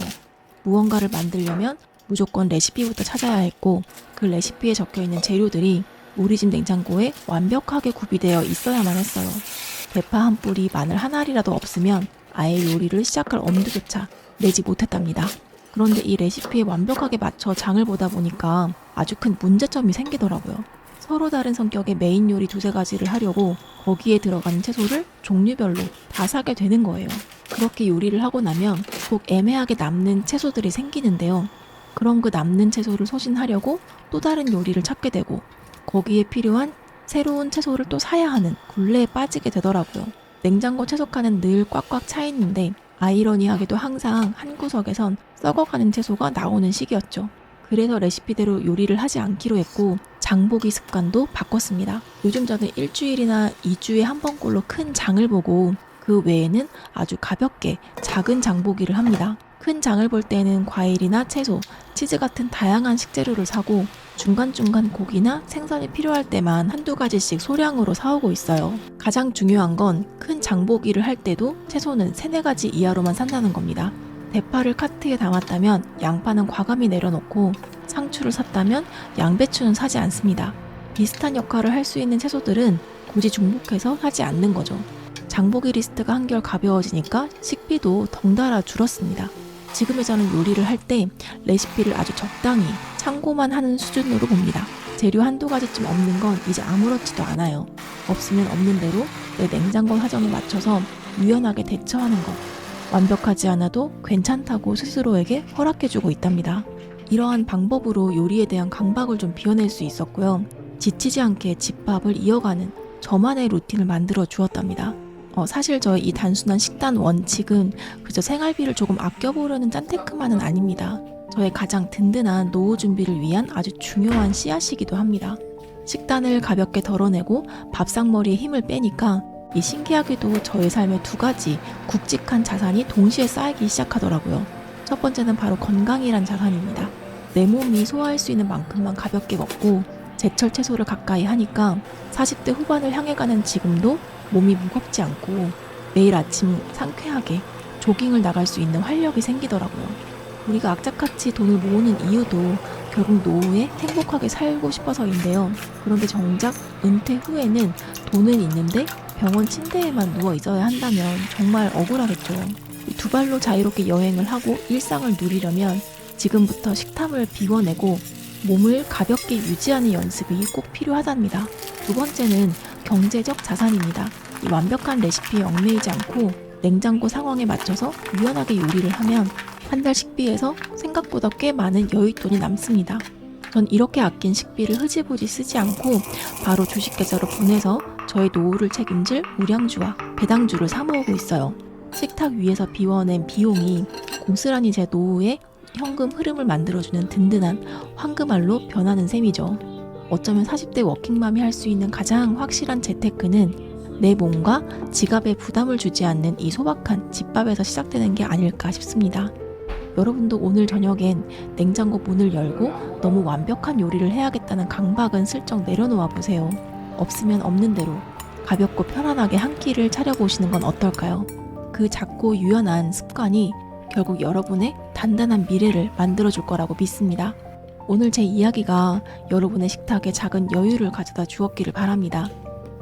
무언가를 만들려면 무조건 레시피부터 찾아야 했고 그 레시피에 적혀있는 재료들이 우리 집 냉장고에 완벽하게 구비되어 있어야만 했어요. 대파 한 뿌리, 마늘 한 알이라도 없으면 아예 요리를 시작할 엄두조차 내지 못했답니다. 그런데 이 레시피에 완벽하게 맞춰 장을 보다 보니까 아주 큰 문제점이 생기더라고요. 서로 다른 성격의 메인 요리 두세 가지를 하려고 거기에 들어가는 채소를 종류별로 다 사게 되는 거예요. 그렇게 요리를 하고 나면 꼭 애매하게 남는 채소들이 생기는데요. 그럼 그 남는 채소를 소진하려고 또 다른 요리를 찾게 되고 거기에 필요한 새로운 채소를 또 사야 하는 굴레에 빠지게 되더라고요. 냉장고 채소 칸은 늘 꽉꽉 차 있는데 아이러니하게도 항상 한 구석에선 썩어가는 채소가 나오는 시기였죠. 그래서 레시피대로 요리를 하지 않기로 했고 장보기 습관도 바꿨습니다. 요즘 저는 일주일이나 2주에 한 번꼴로 큰 장을 보고 그 외에는 아주 가볍게 작은 장보기를 합니다. 큰 장을 볼 때는 과일이나 채소, 치즈 같은 다양한 식재료를 사고 중간중간 고기나 생선이 필요할 때만 한두 가지씩 소량으로 사오고 있어요. 가장 중요한 건 큰 장보기를 할 때도 채소는 3-4가지 이하로만 산다는 겁니다. 대파를 카트에 담았다면 양파는 과감히 내려놓고 상추를 샀다면 양배추는 사지 않습니다. 비슷한 역할을 할 수 있는 채소들은 굳이 중복해서 사지 않는 거죠. 장보기 리스트가 한결 가벼워지니까 식비도 덩달아 줄었습니다. 지금의 저는 요리를 할 때 레시피를 아주 적당히 참고만 하는 수준으로 봅니다. 재료 한두 가지쯤 없는 건 이제 아무렇지도 않아요. 없으면 없는 대로 내 냉장고 사정에 맞춰서 유연하게 대처하는 것. 완벽하지 않아도 괜찮다고 스스로에게 허락해주고 있답니다. 이러한 방법으로 요리에 대한 강박을 좀 비워낼 수 있었고요. 지치지 않게 집밥을 이어가는 저만의 루틴을 만들어 주었답니다. 사실 저의 이 단순한 식단 원칙은 그저 생활비를 조금 아껴보려는 짠테크만은 아닙니다. 저의 가장 든든한 노후 준비를 위한 아주 중요한 씨앗이기도 합니다. 식단을 가볍게 덜어내고 밥상머리에 힘을 빼니까 이 신기하게도 저의 삶에 2가지 굵직한 자산이 동시에 쌓이기 시작하더라고요. 첫 번째는 바로 건강이란 자산입니다. 내 몸이 소화할 수 있는 만큼만 가볍게 먹고 제철 채소를 가까이 하니까 40대 후반을 향해 가는 지금도 몸이 무겁지 않고 매일 아침 상쾌하게 조깅을 나갈 수 있는 활력이 생기더라고요. 우리가 악착같이 돈을 모으는 이유도 결국 노후에 행복하게 살고 싶어서인데요. 그런데 정작 은퇴 후에는 돈은 있는데 병원 침대에만 누워 있어야 한다면 정말 억울하겠죠. 두 발로 자유롭게 여행을 하고 일상을 누리려면 지금부터 식탐을 비워내고 몸을 가볍게 유지하는 연습이 꼭 필요하답니다. 두 번째는 경제적 자산입니다. 이 완벽한 레시피에 얽매이지 않고 냉장고 상황에 맞춰서 유연하게 요리를 하면 한 달 식비에서 생각보다 꽤 많은 여윳돈이 남습니다. 전 이렇게 아낀 식비를 흐지부지 쓰지 않고 바로 주식계좌로 보내서 저의 노후를 책임질 우량주와 배당주를 사 모으고 있어요. 식탁 위에서 비워낸 비용이 고스란히 제 노후에 현금 흐름을 만들어주는 든든한 황금알로 변하는 셈이죠. 어쩌면 40대 워킹맘이 할 수 있는 가장 확실한 재테크는 내 몸과 지갑에 부담을 주지 않는 이 소박한 집밥에서 시작되는 게 아닐까 싶습니다. 여러분도 오늘 저녁엔 냉장고 문을 열고 너무 완벽한 요리를 해야겠다는 강박은 슬쩍 내려놓아 보세요. 없으면 없는 대로 가볍고 편안하게 한 끼를 차려보시는 건 어떨까요? 그 작고 유연한 습관이 결국 여러분의 단단한 미래를 만들어줄 거라고 믿습니다. 오늘 제 이야기가 여러분의 식탁에 작은 여유를 가져다 주었기를 바랍니다.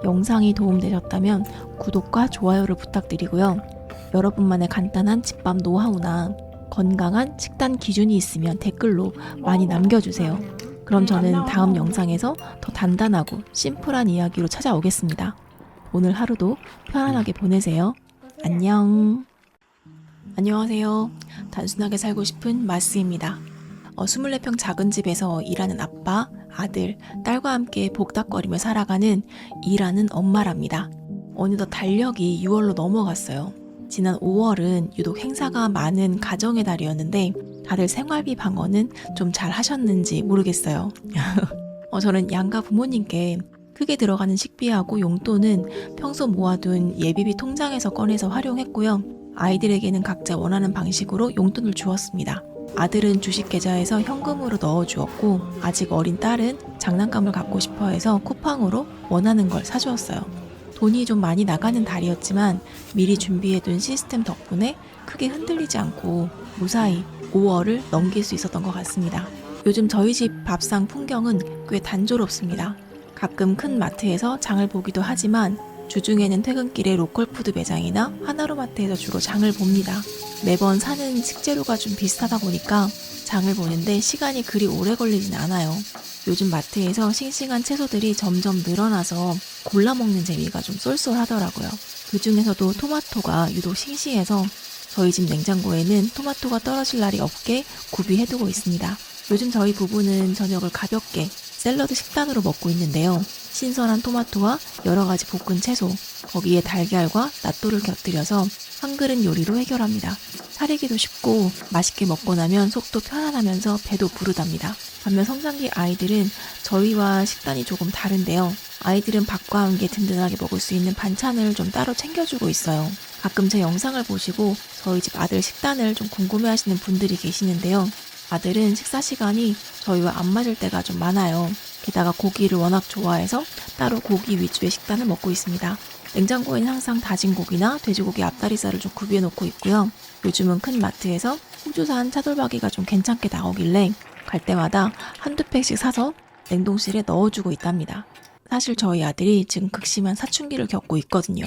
영상이 도움되셨다면 구독과 좋아요를 부탁드리고요. 여러분만의 간단한 집밥 노하우나 건강한 식단 기준이 있으면 댓글로 많이 남겨주세요. 그럼 저는 다음 영상에서 더 단단하고 심플한 이야기로 찾아오겠습니다. 오늘 하루도 편안하게 보내세요. 안녕. 안녕하세요. 단순하게 살고 싶은 마스입니다. 24평 작은 집에서 일하는 아빠, 아들, 딸과 함께 복닥거리며 살아가는 일하는 엄마랍니다. 어느덧 달력이 6월로 넘어갔어요. 지난 5월은 유독 행사가 많은 가정의 달이었는데 다들 생활비 방어는 좀 잘 하셨는지 모르겠어요. 저는 양가 부모님께 크게 들어가는 식비하고 용돈은 평소 모아둔 예비비 통장에서 꺼내서 활용했고요. 아이들에게는 각자 원하는 방식으로 용돈을 주었습니다. 아들은 주식계좌에서 현금으로 넣어주었고 아직 어린 딸은 장난감을 갖고 싶어 해서 쿠팡으로 원하는 걸 사주었어요. 돈이 좀 많이 나가는 달이었지만 미리 준비해둔 시스템 덕분에 크게 흔들리지 않고 무사히 5월을 넘길 수 있었던 것 같습니다. 요즘 저희 집 밥상 풍경은 꽤 단조롭습니다. 가끔 큰 마트에서 장을 보기도 하지만 주중에는 퇴근길에 로컬푸드 매장이나 하나로마트에서 주로 장을 봅니다. 매번 사는 식재료가 좀 비슷하다 보니까 장을 보는데 시간이 그리 오래 걸리진 않아요. 요즘 마트에서 싱싱한 채소들이 점점 늘어나서 골라 먹는 재미가 좀 쏠쏠하더라고요. 그 중에서도 토마토가 유독 싱싱해서 저희 집 냉장고에는 토마토가 떨어질 날이 없게 구비해두고 있습니다. 요즘 저희 부부는 저녁을 가볍게 샐러드 식단으로 먹고 있는데요. 신선한 토마토와 여러 가지 볶은 채소, 거기에 달걀과 낫또를 곁들여서 한 그릇 요리로 해결합니다. 차리기도 쉽고 맛있게 먹고 나면 속도 편안하면서 배도 부르답니다. 반면 성장기 아이들은 저희와 식단이 조금 다른데요. 아이들은 밥과 함께 든든하게 먹을 수 있는 반찬을 좀 따로 챙겨주고 있어요. 가끔 제 영상을 보시고 저희 집 아들 식단을 좀 궁금해하시는 분들이 계시는데요. 아들은 식사 시간이 저희와 안 맞을 때가 좀 많아요. 게다가 고기를 워낙 좋아해서 따로 고기 위주의 식단을 먹고 있습니다. 냉장고에는 항상 다진 고기나 돼지고기 앞다리살을 좀 구비해 놓고 있고요. 요즘은 큰 마트에서 호주산 차돌박이가 좀 괜찮게 나오길래 갈 때마다 한두 팩씩 사서 냉동실에 넣어주고 있답니다. 사실 저희 아들이 지금 극심한 사춘기를 겪고 있거든요.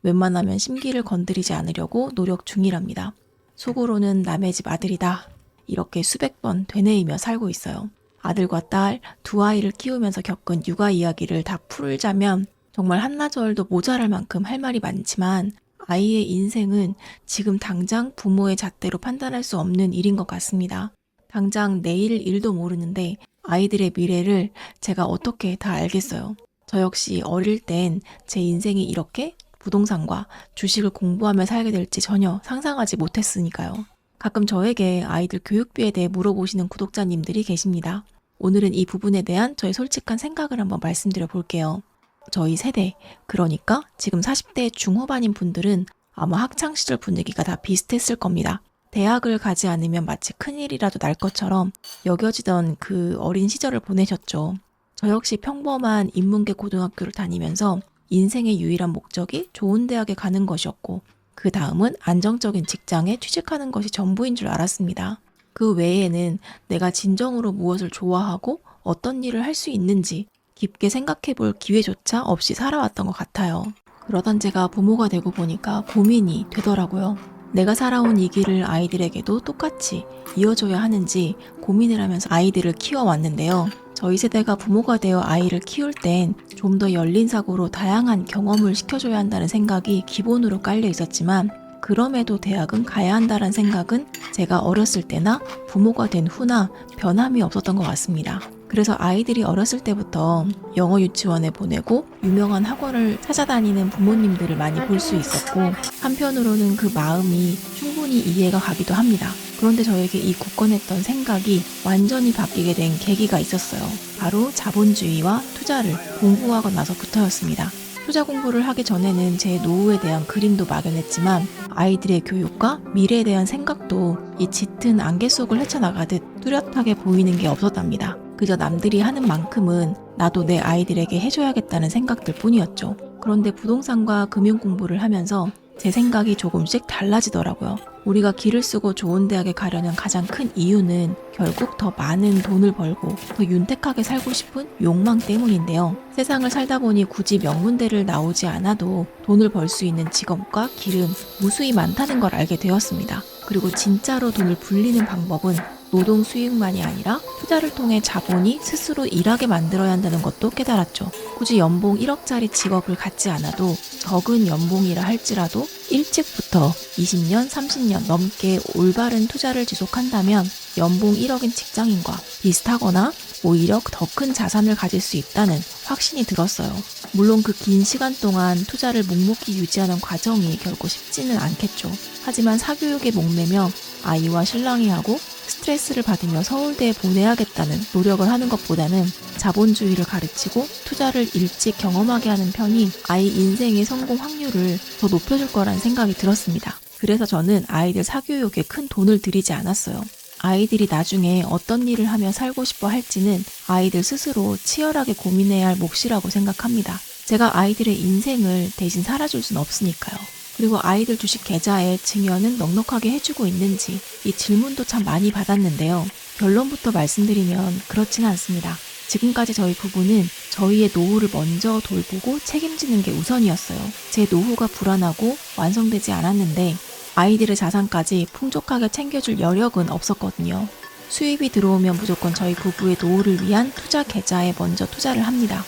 웬만하면 심기를 건드리지 않으려고 노력 중이랍니다. 속으로는 남의 집 아들이다. 이렇게 수백 번 되뇌이며 살고 있어요. 아들과 딸 두 아이를 키우면서 겪은 육아 이야기를 다 풀자면 정말 한나절도 모자랄 만큼 할 말이 많지만 아이의 인생은 지금 당장 부모의 잣대로 판단할 수 없는 일인 것 같습니다. 당장 내일 일도 모르는데 아이들의 미래를 제가 어떻게 다 알겠어요. 저 역시 어릴 땐 제 인생이 이렇게 부동산과 주식을 공부하며 살게 될지 전혀 상상하지 못했으니까요. 가끔 저에게 아이들 교육비에 대해 물어보시는 구독자님들이 계십니다. 오늘은 이 부분에 대한 저의 솔직한 생각을 한번 말씀드려 볼게요. 저희 세대, 그러니까 지금 40대 중후반인 분들은 아마 학창시절 분위기가 다 비슷했을 겁니다. 대학을 가지 않으면 마치 큰일이라도 날 것처럼 여겨지던 그 어린 시절을 보내셨죠. 저 역시 평범한 인문계 고등학교를 다니면서 인생의 유일한 목적이 좋은 대학에 가는 것이었고 그 다음은 안정적인 직장에 취직하는 것이 전부인 줄 알았습니다. 그 외에는 내가 진정으로 무엇을 좋아하고 어떤 일을 할 수 있는지 깊게 생각해 볼 기회조차 없이 살아왔던 것 같아요. 그러던 제가 부모가 되고 보니까 고민이 되더라고요. 내가 살아온 이 길을 아이들에게도 똑같이 이어줘야 하는지 고민을 하면서 아이들을 키워왔는데요. 저희 세대가 부모가 되어 아이를 키울 땐 좀 더 열린 사고로 다양한 경험을 시켜줘야 한다는 생각이 기본으로 깔려 있었지만 그럼에도 대학은 가야 한다는 생각은 제가 어렸을 때나 부모가 된 후나 변함이 없었던 것 같습니다. 그래서 아이들이 어렸을 때부터 영어 유치원에 보내고 유명한 학원을 찾아다니는 부모님들을 많이 볼 수 있었고 한편으로는 그 마음이 충분히 이해가 가기도 합니다. 그런데 저에게 이 굳건했던 생각이 완전히 바뀌게 된 계기가 있었어요. 바로 자본주의와 투자를 공부하고 나서부터였습니다. 투자 공부를 하기 전에는 제 노후에 대한 그림도 막연했지만 아이들의 교육과 미래에 대한 생각도 이 짙은 안개 속을 헤쳐나가듯 뚜렷하게 보이는 게 없었답니다. 그저 남들이 하는 만큼은 나도 내 아이들에게 해줘야겠다는 생각들 뿐이었죠. 그런데 부동산과 금융 공부를 하면서 제 생각이 조금씩 달라지더라고요. 우리가 기를 쓰고 좋은 대학에 가려는 가장 큰 이유는 결국 더 많은 돈을 벌고 더 윤택하게 살고 싶은 욕망 때문인데요. 세상을 살다 보니 굳이 명문대를 나오지 않아도 돈을 벌 수 있는 직업과 길은 무수히 많다는 걸 알게 되었습니다. 그리고 진짜로 돈을 불리는 방법은 노동 수익만이 아니라 투자를 통해 자본이 스스로 일하게 만들어야 한다는 것도 깨달았죠. 굳이 연봉 1억짜리 직업을 갖지 않아도 적은 연봉이라 할지라도 일찍부터 20년, 30년 넘게 올바른 투자를 지속한다면 연봉 1억인 직장인과 비슷하거나 오히려 더 큰 자산을 가질 수 있다는 확신이 들었어요. 물론 그 긴 시간 동안 투자를 묵묵히 유지하는 과정이 결코 쉽지는 않겠죠. 하지만 사교육에 목매며 아이와 신랑이 하고 스트레스를 받으며 서울대에 보내야겠다는 노력을 하는 것보다는 자본주의를 가르치고 투자를 일찍 경험하게 하는 편이 아이 인생의 성공 확률을 더 높여줄 거라는 생각이 들었습니다. 그래서 저는 아이들 사교육에 큰 돈을 들이지 않았어요. 아이들이 나중에 어떤 일을 하며 살고 싶어 할지는 아이들 스스로 치열하게 고민해야 할 몫이라고 생각합니다. 제가 아이들의 인생을 대신 살아줄 순 없으니까요. 그리고 아이들 주식 계좌에 증여는 넉넉하게 해주고 있는지 이 질문도 참 많이 받았는데요. 결론부터 말씀드리면 그렇지는 않습니다. 지금까지 저희 부부는 저희의 노후를 먼저 돌보고 책임지는 게 우선이었어요. 제 노후가 불안하고 완성되지 않았는데 아이들의 자산까지 풍족하게 챙겨줄 여력은 없었거든요. 수입이 들어오면 무조건 저희 부부의 노후를 위한 투자 계좌에 먼저 투자를 합니다.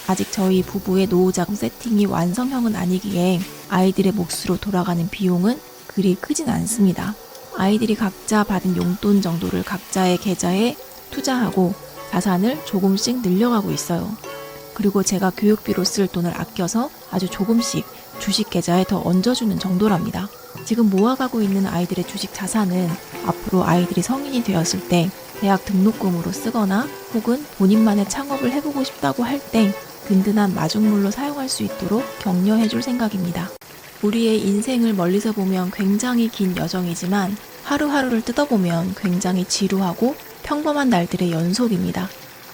아직 저희 부부의 노후 자금 세팅이 완성형은 아니기에 아이들의 몫으로 돌아가는 비용은 그리 크진 않습니다. 아이들이 각자 받은 용돈 정도를 각자의 계좌에 투자하고 자산을 조금씩 늘려가고 있어요. 그리고 제가 교육비로 쓸 돈을 아껴서 아주 조금씩 주식 계좌에 더 얹어주는 정도랍니다. 지금 모아가고 있는 아이들의 주식 자산은 앞으로 아이들이 성인이 되었을 때 대학 등록금으로 쓰거나 혹은 본인만의 창업을 해보고 싶다고 할 때 든든한 마중물로 사용할 수 있도록 격려해줄 생각입니다. 우리의 인생을 멀리서 보면 굉장히 긴 여정이지만 하루하루를 뜯어보면 굉장히 지루하고 평범한 날들의 연속입니다.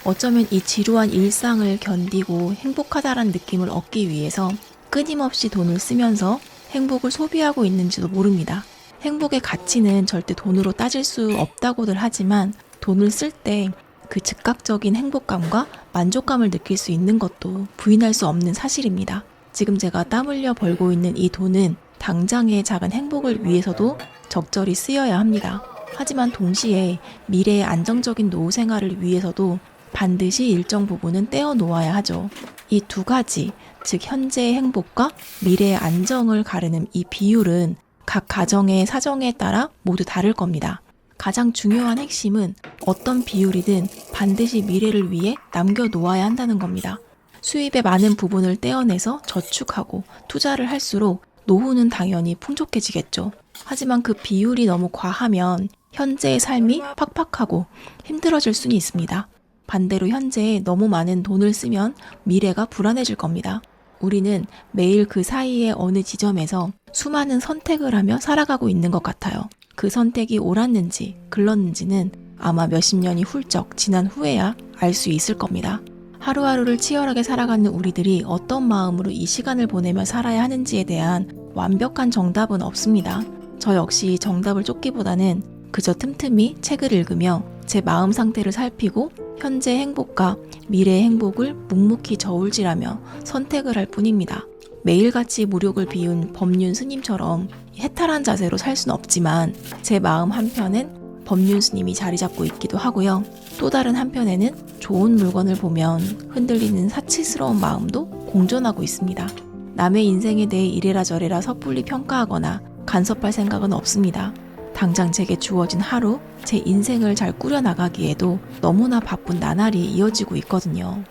어쩌면 이 지루한 일상을 견디고 행복하다란 느낌을 얻기 위해서 끊임없이 돈을 쓰면서 행복을 소비하고 있는지도 모릅니다. 행복의 가치는 절대 돈으로 따질 수 없다고들 하지만 돈을 쓸 때 그 즉각적인 행복감과 만족감을 느낄 수 있는 것도 부인할 수 없는 사실입니다. 지금 제가 땀 흘려 벌고 있는 이 돈은 당장의 작은 행복을 위해서도 적절히 쓰여야 합니다. 하지만 동시에 미래의 안정적인 노후 생활을 위해서도 반드시 일정 부분은 떼어 놓아야 하죠. 이 두 가지, 즉 현재의 행복과 미래의 안정을 가르는 이 비율은 각 가정의 사정에 따라 모두 다를 겁니다. 가장 중요한 핵심은 어떤 비율이든 반드시 미래를 위해 남겨놓아야 한다는 겁니다. 수입의 많은 부분을 떼어내서 저축하고 투자를 할수록 노후는 당연히 풍족해지겠죠. 하지만 그 비율이 너무 과하면 현재의 삶이 팍팍하고 힘들어질 수는 있습니다. 반대로 현재에 너무 많은 돈을 쓰면 미래가 불안해질 겁니다. 우리는 매일 그 사이의 어느 지점에서 수많은 선택을 하며 살아가고 있는 것 같아요. 그 선택이 옳았는지 글렀는지는 아마 몇십 년이 훌쩍 지난 후에야 알 수 있을 겁니다. 하루하루를 치열하게 살아가는 우리들이 어떤 마음으로 이 시간을 보내며 살아야 하는지에 대한 완벽한 정답은 없습니다. 저 역시 정답을 쫓기보다는 그저 틈틈이 책을 읽으며 제 마음 상태를 살피고 현재 행복과 미래의 행복을 묵묵히 저울질하며 선택을 할 뿐입니다. 매일같이 무력을 비운 법륜 스님처럼 해탈한 자세로 살 수는 없지만 제 마음 한편엔 법륜 스님이 자리 잡고 있기도 하고요. 또 다른 한편에는 좋은 물건을 보면 흔들리는 사치스러운 마음도 공존하고 있습니다. 남의 인생에 대해 이래라 저래라 섣불리 평가하거나 간섭할 생각은 없습니다. 당장 제게 주어진 하루, 제 인생을 잘 꾸려나가기에도 너무나 바쁜 나날이 이어지고 있거든요.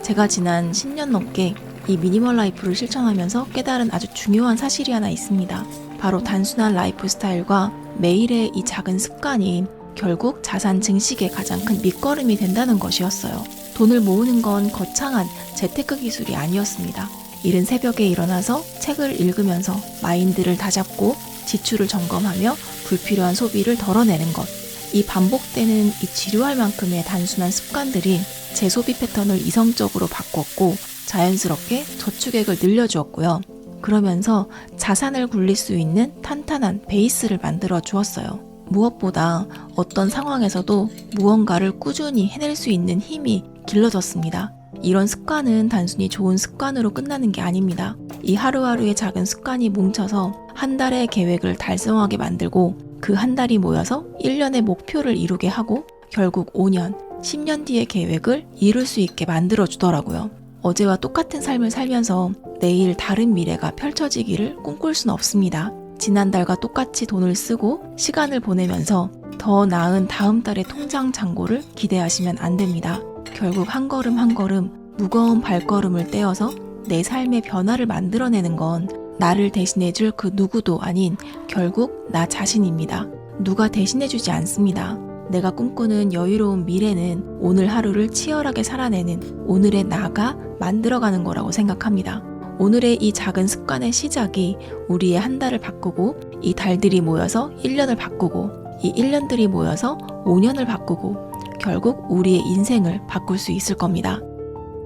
제가 지난 10년 넘게 이 미니멀 라이프를 실천하면서 깨달은 아주 중요한 사실이 하나 있습니다. 바로 단순한 라이프 스타일과 매일의 이 작은 습관이 결국 자산 증식의 가장 큰 밑거름이 된다는 것이었어요. 돈을 모으는 건 거창한 재테크 기술이 아니었습니다. 이른 새벽에 일어나서 책을 읽으면서 마인드를 다잡고 지출을 점검하며 불필요한 소비를 덜어내는 것. 이 반복되는 이 지루할 만큼의 단순한 습관들이 제 소비 패턴을 이성적으로 바꿨고 자연스럽게 저축액을 늘려주었고요. 그러면서 자산을 굴릴 수 있는 탄탄한 베이스를 만들어 주었어요. 무엇보다 어떤 상황에서도 무언가를 꾸준히 해낼 수 있는 힘이 길러졌습니다. 이런 습관은 단순히 좋은 습관으로 끝나는 게 아닙니다. 이 하루하루의 작은 습관이 뭉쳐서 한 달의 계획을 달성하게 만들고 그 한 달이 모여서 1년의 목표를 이루게 하고 결국 5년, 10년 뒤의 계획을 이룰 수 있게 만들어주더라고요. 어제와 똑같은 삶을 살면서 내일 다른 미래가 펼쳐지기를 꿈꿀 수는 없습니다. 지난달과 똑같이 돈을 쓰고 시간을 보내면서 더 나은 다음 달의 통장 잔고를 기대하시면 안 됩니다. 결국 한 걸음 한 걸음 무거운 발걸음을 떼어서 내 삶의 변화를 만들어내는 건 나를 대신해줄 그 누구도 아닌 결국 나 자신입니다. 누가 대신해주지 않습니다. 내가 꿈꾸는 여유로운 미래는 오늘 하루를 치열하게 살아내는 오늘의 나가 만들어가는 거라고 생각합니다. 오늘의 이 작은 습관의 시작이 우리의 한 달을 바꾸고 이 달들이 모여서 1년을 바꾸고 이 1년들이 모여서 5년을 바꾸고 결국 우리의 인생을 바꿀 수 있을 겁니다.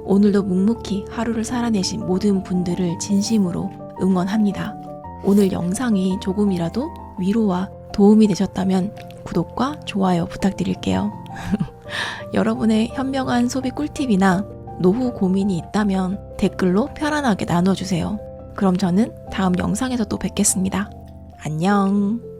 오늘도 묵묵히 하루를 살아내신 모든 분들을 진심으로 응원합니다. 오늘 영상이 조금이라도 위로와 도움이 되셨다면 구독과 좋아요 부탁드릴게요. 여러분의 현명한 소비 꿀팁이나 노후 고민이 있다면 댓글로 편안하게 나눠주세요. 그럼 저는 다음 영상에서 또 뵙겠습니다. 안녕.